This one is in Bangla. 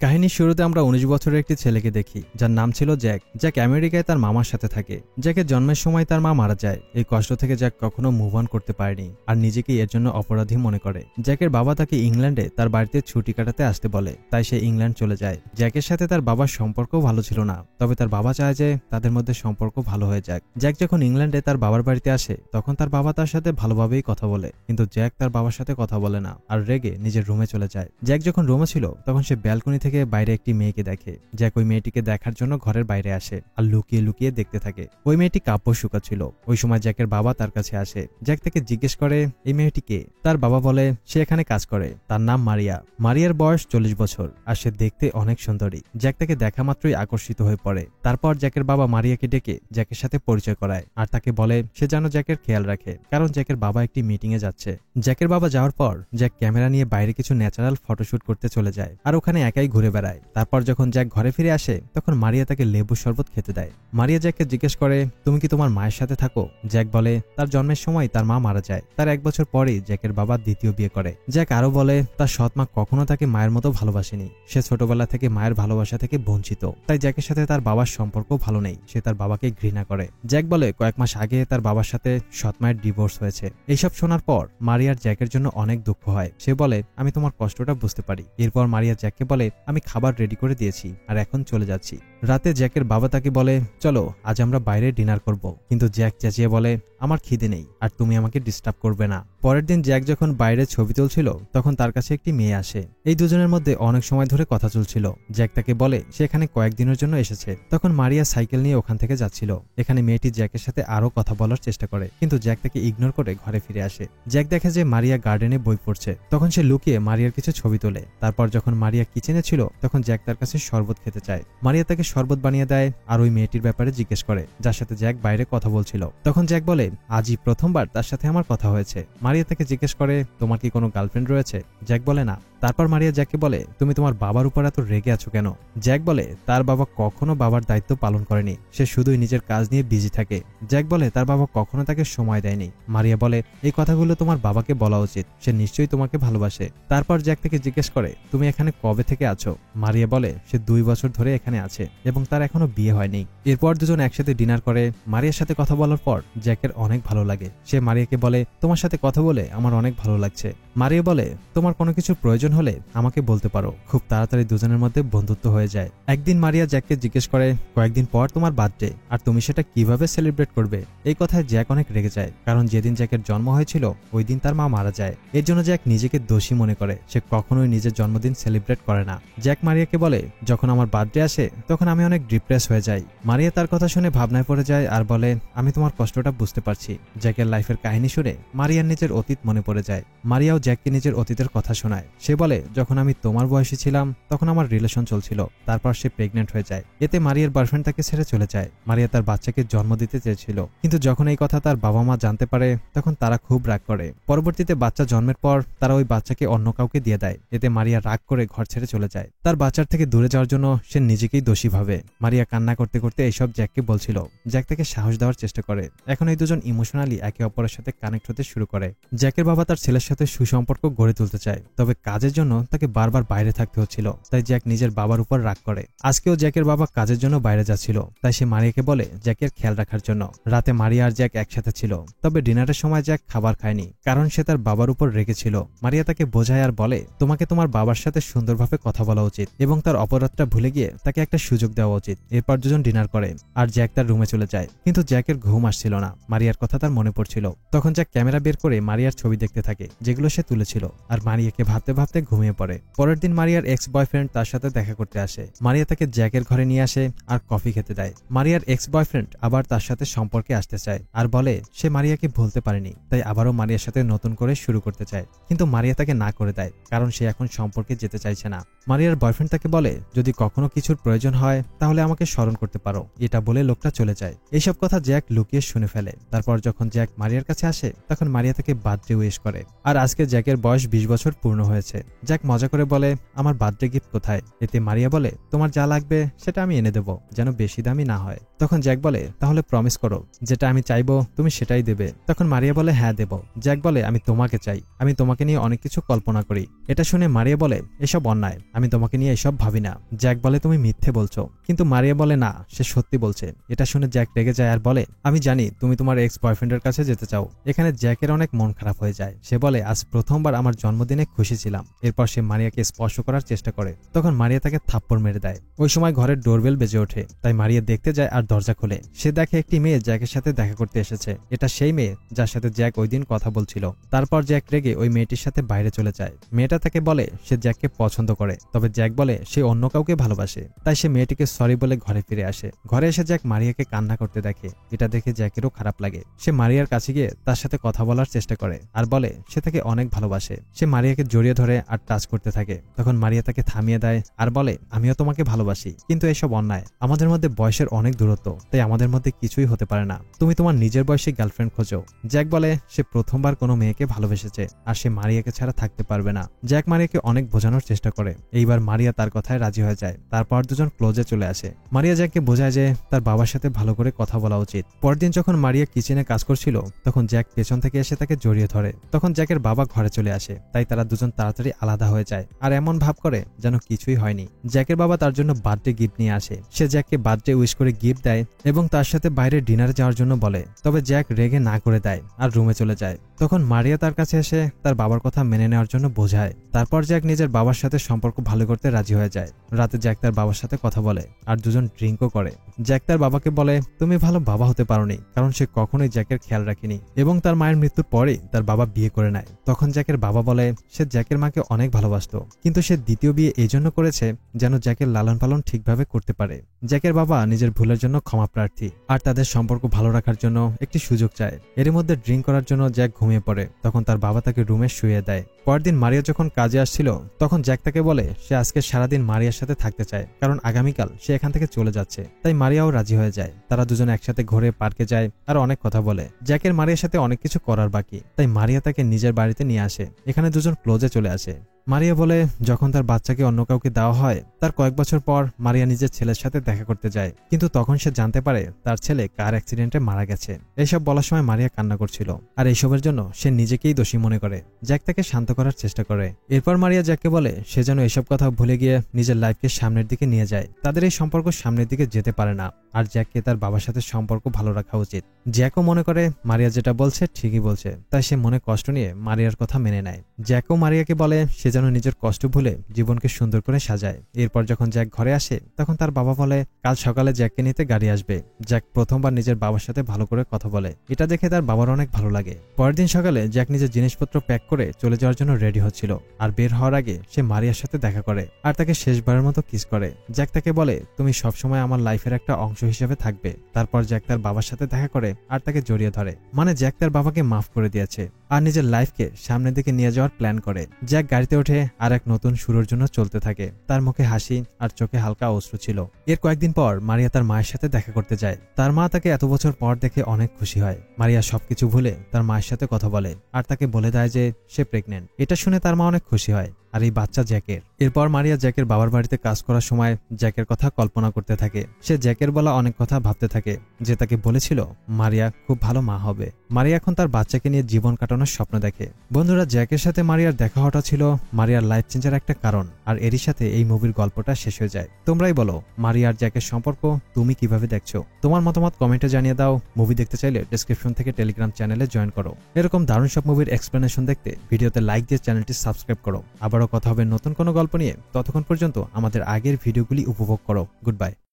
কাহিনীর শুরুতে আমরা ১৯ বছরের একটি ছেলেকে দেখি যার নাম ছিল জ্যাক। জ্যাক আমেরিকায় তার মামার সাথে থাকে। জ্যাকের জন্মের সময় তার মা মারা যায়। এই কষ্ট থেকে জ্যাক কখনো মুভ অন করতে পারেনি আর নিজেকে এর জন্য অপরাধী মনে করে। জ্যাকের বাবা তাকে ইংল্যান্ডে তার বাড়িতে ছুটি কাটাতে আসতে বলে, তাই সে ইংল্যান্ড চলে যায়। জ্যাকের সাথে তার বাবার সম্পর্কও ভালো ছিল না, তবে তার বাবা চায় যে তাদের মধ্যে সম্পর্ক ভালো হয়ে যাক। জ্যাক যখন ইংল্যান্ডে তার বাবার বাড়িতে আসে তখন তার বাবা তার সাথে ভালোভাবেই কথা বলে, কিন্তু জ্যাক তার বাবার সাথে কথা বলে না আর রেগে নিজের রুমে চলে যায়। জ্যাক যখন রুমে ছিল তখন সে ব্যালকনি থেকে বাইরে একটি মেয়েকে দেখে। জ্যাক ওই মেয়েটিকে দেখার জন্য ঘরের বাইরে আসে আর লুকিয়ে লুকিয়ে দেখতে থাকে। ওই মেয়েটি কাপড় শুকাচ্ছিল। ওই সময় জ্যাকের বাবা তার কাছে আসে। জ্যাক তাকে জিজ্ঞেস করে এই মেয়েটি কে। তার বাবা বলে সে এখানে কাজ করে, তার নাম মারিয়া। মারিয়ার বয়স 40 বছর আর সে দেখতে অনেক সুন্দরী। জ্যাক তাকে দেখা মাত্রই আকর্ষিত হয়ে পড়ে। তারপর জ্যাকের বাবা মারিয়াকে ডেকে জ্যাকের সাথে পরিচয় করায় আর তাকে বলে সে যেন জ্যাকের খেয়াল রাখে, কারণ জ্যাকের বাবা একটি মিটিং এ যাচ্ছে। জ্যাকের বাবা যাওয়ার পর জ্যাক ক্যামেরা নিয়ে বাইরে কিছু ন্যাচারাল ফটোশুট করতে চলে যায় আর ওখানে একাই ঘুরে বেড়ায়। তারপর যখন জ্যাক ঘরে ফিরে আসে তখন মারিয়া তাকে লেবুর শরবত খেতে দেয়। মারিয়া জ্যাককে জিজ্ঞেস করে তুমি কি তোমার মায়ের সাথে থাকো। জ্যাক বলে তার জন্মের সময় তার মা মারা যায়। তার 1 বছর পরেই জ্যাকের বাবা দ্বিতীয় বিয়ে করে। জ্যাক আরো বলে তার সৎ মা কখনো তাকে মায়ের মতো ভালোবাসেনি। সে ছোটবেলা থেকে মায়ের ভালোবাসা থেকে বঞ্চিত, তাই জ্যাকের সাথে তার বাবার সম্পর্ক ভালো নেই। সে তার বাবাকে ঘৃণা করে। জ্যাক বলে কয়েক মাস আগে তার বাবার সাথে সৎ মায়ের ডিভোর্স হয়েছে। এইসব শোনার পর মারিয়ার জ্যাকের জন্য অনেক দুঃখ হয়। সে বলে আমি তোমার কষ্টটা বুঝতে পারি। এরপর মারিয়া জ্যাককে বলে আমি খাবার রেডি করে দিয়েছি আর এখন চলে যাচ্ছি। রাতে জ্যাকের বাবা তাকে বলে চলো আজ আমরা বাইরে ডিনার করব, কিন্তু জ্যাক চেঁচিয়ে বলে আমার খিদে নেই আর তুমি আমাকে ডিস্টার্ব করবে না। পরের দিন জ্যাক যখন বাইরে ছবি তুলছিল তখন তার কাছে একটি মেয়ে আসে। এই দুজনের মধ্যে অনেক সময় ধরে কথা চলছিল। জ্যাক তাকে বলে সে এখানে কয়েকদিনের জন্য এসেছে। তখন মারিয়া সাইকেল নিয়ে ওখান থেকে যাচ্ছিল। এখানে মেয়েটি জ্যাকের সাথে আরো কথা বলার চেষ্টা করে, কিন্তু জ্যাক তাকে ইগনোর করে ঘরে ফিরে আসে। জ্যাক দেখে যে মারিয়া গার্ডেনে বই পড়ছে। তখন সে লুকিয়ে মারিয়ার কিছু ছবি তোলে। তারপর যখন মারিয়া কিচেনে ছিল তখন জ্যাক তার কাছে শরবত খেতে চায়। মারিয়া তাকে শরবত বানিয়ে দেয় আর ওই মেয়েটির ব্যাপারে জিজ্ঞেস করে যার সাথে জ্যাক বাইরে কথা বলছিল। তখন জ্যাক বলে আজই প্রথমবার তার সাথে আমার কথা হয়েছে। মারিয়া তাকে জিজ্ঞেস করে তোমার কি কোনো গার্লফ্রেন্ড রয়েছে। জ্যাক বলে না। তারপর মারিয়া জ্যাককে বলে তুমি তোমার বাবার উপর এত রেগে আছো কেন। জ্যাক বলে তার বাবা কখনো বাবার দায়িত্ব পালন করেনি, সে শুধুই নিজের কাজ নিয়ে বিজি থাকে। জ্যাক বলে তার বাবা কখনো তাকে সময় দেয়নি। মারিয়া বলে এই কথাগুলো তোমার বাবাকে বলা উচিত, সে নিশ্চয়ই তোমাকে ভালোবাসে। তারপর জ্যাক থেকে জিজ্ঞেস করে তুমি এখানে কবে থেকে আছো। মারিয়া বলে সে 2 বছর ধরে এখানে আছে এবং তার এখনো বিয়ে হয়নি। এরপর দুজন একসাথে ডিনার করে। মারিয়ার সাথে কথা বলার পর জ্যাকের অনেক ভালো লাগে। সে মারিয়াকে বলে তোমার সাথে কথা বলে আমার অনেক ভালো লাগছে। মারিয়া বলে তোমার কোনো কিছুর প্রয়োজন হলে আমাকে বলতে পারো। খুব তাড়াতাড়ি দুজনের মধ্যে বন্ধুত্ব হয়ে যায়। একদিন মারিয়া জ্যাককে জিজ্ঞেস করে কয়েকদিন পর তোমার বার্থডে আর তুমি সেটা কিভাবে সেলিব্রেট করবে। এই কথায় জ্যাক অনেক রেগে যায়, কারণ যেদিন জ্যাকের জন্ম হয়েছিল ওই দিন তার মা মারা যায়। এর জন্য জ্যাক নিজেকে দোষী মনে করে। সে কখনোই নিজের জন্মদিন সেলিব্রেট করে না। জ্যাক মারিয়াকে বলে যখন আমার বার্থডে আসে তখন আমি অনেক ডিপ্রেস হয়ে যাই। মারিয়া তার কথা শুনে ভাবনায় পড়ে যায় আর বলে আমি তোমার কষ্টটা বুঝতে পারছি। জ্যাকের লাইফের কাহিনী শুনে মারিয়ার নিজের অতীত মনে পড়ে যায়। মারিয়াও জ্যাককে নিজের অতীতের কথা শোনায়। সে বলে যখন আমি তোমার বয়সী ছিলাম তখন আমার রিলেশন চলছিল, তারপর সে প্রেগনেন্ট হয়ে যায়। এতে মারিয়ার বয়ফ্রেন্ড তাকে ছেড়ে চলে যায়। মারিয়া তার বাচ্চাকে জন্ম দিতে চেয়েছিল, কিন্তু যখন এই কথা তার বাবা মা জানতে পারে তখন তারা খুব রাগ করে। পরবর্তীতে বাচ্চা জন্মের পর তারা ওই বাচ্চাকে অন্য কাউকে দিয়ে দেয়। এতে মারিয়া রাগ করে ঘর ছেড়ে চলে যায়। তার বাচ্চার থেকে দূরে যাওয়ার জন্য সে নিজেকেই দোষী ভাবে। মারিয়া কান্না করতে করতে এইসব জ্যাককে বলছিল। জ্যাক তাকে সাহস দেওয়ার চেষ্টা করে। এখন এই দুজন ইমোশনালি একে অপরের সাথে কানেক্ট হতে শুরু করে। জ্যাকের বাবা তার ছেলের সাথে সুসম্পর্ক গড়ে তুলতে চায়, তবে কাজের জন্য তাকে বারবার বাইরে থাকতে হচ্ছিল, তাই জ্যাক নিজের বাবার উপর রাগ করে। আজকেও জ্যাকের বাবা কাজের জন্য বাইরে যাচ্ছিল, তাই সে মারিয়াকে বলে জ্যাকের খেয়াল রাখার জন্য। রাতে মারিয়া আর জ্যাক একসাথে ছিল, তবে ডিনারের সময় জ্যাক খাবার খায়নি, কারণ সে তার বাবার উপর রেগেছিল। মারিয়া তাকে বোঝায় আর বলে তোমাকে তোমার বাবার সাথে সুন্দরভাবে কথা বলা উচিত এবং তার অপরাধটা ভুলে গিয়ে তাকে একটা সুযোগ দেওয়া উচিত। এরপর দুজন ডিনার করে আর জ্যাক তার রুমে চলে যায়, কিন্তু জ্যাকের ঘুম আসছিল না। মারিয়ার কথা তার মনে পড়ছিল। তখন জ্যাক ক্যামেরা বের করে মারিয়ার ছবি দেখতে থাকে যেগুলো সে তুলেছিল আর মারিয়াকে ভাবতে ভাবতে ঘুমিয়ে পড়ে। পরের দিন মারিয়ার এক্স বয়ফ্রেন্ড তার সাথে দেখা করতে আসে। মারিয়া তাকে জ্যাকের ঘরে নিয়ে আসে আর কফি খেতে দেয়। মারিয়ার এক্স বয়ফ্রেন্ড আবার তার সাথে সম্পর্কে আসতে চায় আর বলে সে মারিয়াকে ভুলতে পারেনি, তাই আবারও মারিয়ার সাথে নতুন করে শুরু করতে চায়, কিন্তু মারিয়া তাকে না করে দেয়, কারণ সে এখন সম্পর্কে যেতে চাইছে না। মারিয়ার বয়ফ্রেন্ড তাকে বলে যদি কখনো কিছুর প্রয়োজন হয় তাহলে আমাকে স্মরণ করতে পারো। এটা বলে লোকটা চলে যায়। এইসব কথা জ্যাক লুকিয়ে শুনে ফেলে। তারপর যখন জ্যাক মারিয়ার কাছে আসে তখন মারিয়া তাকে বার্থডে উইশ করে। আর আজকে জ্যাকের বয়স 20 বছর পূর্ণ হয়েছে। জ্যাক মজা করে বলে, আমার বার্থডে গিফট কোথায়? এতে মারিয়া বলে, তোমার যা লাগবে সেটা আমি এনে দেবো, যেন বেশি দামি না হয়। তখন জ্যাক বলে, তাহলে প্রমিস করো, যেটা আমি চাইবো তুমি সেটাই দেবে। তখন মারিয়া বলে, হ্যাঁ দেব। জ্যাক বলে, আমি তোমাকে চাই, আমি তোমাকে নিয়ে অনেক কিছু কল্পনা করি। এটা শুনে মারিয়া বলে, এসব অন্যায়, আমি তোমাকে নিয়ে এসব ভাবি না। জ্যাক বলে, তুমি মিথ্যে বলছো। কিন্তু মারিয়া বলে, না, সে সত্যি বলছে। এটা শুনে জ্যাক রেগে যায় আর বলে, আমি জানি তুমি তোমার এক্স বয়ফ্রেন্ডের কাছে যেতে চাও। এখানে জ্যাকের অনেক মন খারাপ হয়ে যায়। সে বলে, আজ প্রথমবার আমার জন্মদিনে খুশি ছিলাম। এরপর সে মারিয়াকে স্পর্শ করার চেষ্টা করে। তখন মারিয়া তাকে থাপ্পড় মেরে দেয়। ওই সময় ঘরের ডোরবেল বেজে ওঠে, তাই মারিয়া দেখতে যায় আর দরজা খোলে। সে দেখে একটি মেয়ে জ্যাকের সাথে দেখা করতে এসেছে। এটা সেই মেয়ে যার সাথে জ্যাক ওই দিন কথা বলছিল। তারপর জ্যাক রেগে ওই মেয়েটির সাথে বাইরে চলে যায়। মেয়েটা তাকে বলে সে জ্যাককে পছন্দ করে, তবে জ্যাক বলে সে অন্য কাউকে ভালোবাসে। তাই সে মেয়েটিকে সরি বলে ঘরে ফিরে আসে। ঘরে এসে জ্যাক মারিয়াকে কান্না করতে দেখে। এটা দেখে জ্যাকেরও খারাপ লাগে। সে মারিয়ার কাছে গিয়ে তার সাথে কথা বলার চেষ্টা করে আর বলে সে তাকে অনেক ভালোবাসে। সে মারিয়াকে জড়িয়ে ধরে আর টাচ করতে থাকে। তখন মারিয়া তাকে থামিয়ে দেয় আর বলে, আমিও তোমাকে ভালোবাসি, কিন্তু এসব অন্যায়। আমাদের মধ্যে বয়সের অনেক দূরত্ব, তাই আমাদের মধ্যে কিছুই হতে পারে না। তুমি তোমার নিজের বয়সী গার্লফ্রেন্ড খোঁজো। জ্যাক বলে সে প্রথমবার কোনো মেয়েকে ভালোবেসেছে আর সে মারিয়াকে ছাড়া থাকতে পারবে না। জ্যাক মারিয়াকে অনেক বোঝানোর চেষ্টা করে। এইবার মারিয়া তার কথায় রাজি হয়ে যায়। তারপর দুজন ক্লোজে চলে আসে। মারিয়া জ্যাককে বোঝায় যে তার বাবার সাথে ভালো করে কথা বলা উচিত। পরদিন যখন মারিয়া কিচেনে কাজ করছিল, তখন জ্যাক পেছন থেকে এসে তাকে জড়িয়ে ধরে। তখন জ্যাকের বাবা ঘরে চলে আসে, তাই তারা দুজন তাড়াতাড়ি আলাদা হয়ে যায় আর এমন ভাব করে যেন কিছুই হয়নি। জ্যাকের বাবা তার জন্য বার্থডে গিফট নিয়ে আসে। সে জ্যাককে বার্থডে উইশ করে গিফট দেয় এবং তার সাথে বাইরে ডিনারে যাওয়ার জন্য বলে। তবে জ্যাক রেগে না করে দেয় আর রুমে চলে যায়। তখন মারিয়া তার কাছে এসে তার বাবার কথা মেনে নেওয়ার জন্য বোঝায়। তারপর জ্যাক নিজের বাবার সাথে সম্পর্ক ভালো করতে রাজি হয়ে যায়। রাতে জ্যাক তার বাবার সাথে কথা বলে আর দুজন ড্রিঙ্কও করে। জ্যাক তার বাবাকে বলে, তুমি ভালো বাবা হতে পারোনি, কারণ সে কখনোই জ্যাকের খেয়াল রাখেনি এবং তার মায়ের মৃত্যুর পরে তার বাবা বিয়ে করে নেয়। তখন জ্যাকের বাবা বলে সে জ্যাকের মাকে অনেক ভালোবাসত, কিন্তু সে দ্বিতীয় বিয়ে এই জন্য করেছে যেন জ্যাকের লালন পালন ঠিকভাবে করতে পারে। জ্যাকের বাবা নিজের ভুলের জন্য ক্ষমা প্রার্থী আর তাদের সম্পর্ক ভালো রাখার জন্য একটি সুযোগ চায়। এর মধ্যে ড্রিঙ্ক করার জন্য জ্যাক ঘুমিয়ে পড়ে। তখন তার বাবা তাকে রুমে শুয়ে দেয়। পরের দিন মারিয়া যখন কাজে আসছিল, তখন জ্যাক তাকে বলে সে আজকে সারাদিন মারিয়ার সাথে থাকতে চায়, কারণ আগামীকাল সে এখান থেকে চলে যাচ্ছে। তাই মারিয়াও রাজি হয়ে যায়। তারা দুজন একসাথে ঘুরে পার্কে যায় আর অনেক কথা বলে। জ্যাকের মারিয়ার সাথে অনেক কিছু করার বাকি, তাই মারিয়া তাকে নিজের বাড়িতে নিয়ে আসে। এখানে দুজন ক্লোজে চলে আসে। মারিয়া বলে যখন তার বাচ্চাকে অন্য কাউকে দেওয়া হয়, তার কয়েক বছর পর মারিয়া নিজের ছেলের সাথে দেখা করতে যায়, কিন্তু তখন সে জানতে পারে তার ছেলে কার অ্যাক্সিডেন্টে মারা গেছে। এইসব বলার সময় মারিয়া কান্না করছিল আর এইসবের জন্য সে নিজেকেই দোষী মনে করে। জ্যাক তাকে শান্ত করার চেষ্টা করে। এরপর মারিয়া জ্যাককে বলে সে যেন এসব কথা ভুলে গিয়ে নিজের লাইফকে সামনের দিকে নিয়ে যায়। তাদের এই সম্পর্ক সামনের দিকে যেতে পারে না আর জ্যাককে তার বাবার সাথে সম্পর্ক ভালো রাখা উচিত। জ্যাকও মনে করে মারিয়া যেটা বলছে ঠিকই বলছে, তাই সে মনে কষ্ট নিয়ে মারিয়ার কথা মেনে নেয়। জ্যাকও মারিয়াকে বলে সে যেন নিজের কষ্ট ভুলে জীবনকে সুন্দর করে সাজায়। এরপর যখন জ্যাক ঘরে আসে, তখন তার বাবা বলে কাল সকালে জ্যাককে নিতে গাড়ি আসবে। জ্যাক প্রথমবার নিজের বাবার সাথে ভালো করে কথা বলে। এটা দেখে তার বাবার অনেক ভালো লাগে। পরের দিন সকালে জ্যাক নিজের জিনিসপত্র প্যাক করে চলে যাওয়ার জন্য রেডি হচ্ছিল আর বের হওয়ার আগে সে মারিয়ার সাথে দেখা করে আর তাকে শেষবারের মতো কিস করে। জ্যাক তাকে বলে তুমি সবসময় আমার লাইফের একটা অংশ হিসেবে থাকবে। তারপর জ্যাক তার বাবার সাথে দেখা করে আর তাকে জড়িয়ে ধরে, মানে জ্যাক তার বাবাকে মাফ করে দিয়েছে আর নিজের লাইফকে সামনের দিকে নিয়ে যাওয়ার প্ল্যান করে। জ্যাক গাড়িতে ওঠে আর এক নতুন শুরুর জন্য চলতে থাকে। তার মুখে হাসি আর চোখে হালকা অশ্রু ছিল। এর কয়েকদিন পর মারিয়া তার মায়ের সাথে দেখা করতে যায়। তার মা তাকে এত বছর পর দেখে অনেক খুশি হয়। মারিয়া সবকিছু ভুলে তার মায়ের সাথে কথা বলে আর তাকে বলে দেয় যে সে প্রেগনেন্ট। এটা শুনে তার মা অনেক খুশি হয় আর এই বাচ্চা জ্যাকের। এরপর মারিয়া জ্যাকের বাবার বাড়িতে কাজ করার সময় জ্যাকের কথা কল্পনা করতে থাকে। সে জ্যাকের বলা অনেক কথা ভাবতে থাকে যে তাকে বলেছিল মারিয়া খুব ভালো মা হবে। মারিয়া এখন তার বাচ্চাকে নিয়ে জীবন কাটানোর স্বপ্ন দেখে। বন্ধুরা, জ্যাকের সাথে মারিয়ার দেখা হওয়াটা ছিল মারিয়ার লাইফ চেঞ্জার একটা কারণ, আর এরই সাথে এই মুভির গল্পটা শেষ হয়ে যায়। তোমরাই বলো মারিয়া আর জ্যাকের সম্পর্ক তুমি কিভাবে দেখছো? তোমার মতামত কমেন্টে জানিয়ে দাও। মুভি দেখতে চাইলে ডেসক্রিপশন থেকে টেলিগ্রাম চ্যানেলে জয়েন করো। এরকম দারুণ সব মুভির এক্সপ্লেনেশন দেখতে ভিডিওতে লাইক দিয়ে চ্যানেলটি সাবস্ক্রাইব করো। আবারও কথা হবে নতুন কোনো গল্প নিয়ে। ততক্ষণ পর্যন্ত আমাদের আগের ভিডিওগুলি উপভোগ করো। Good bye.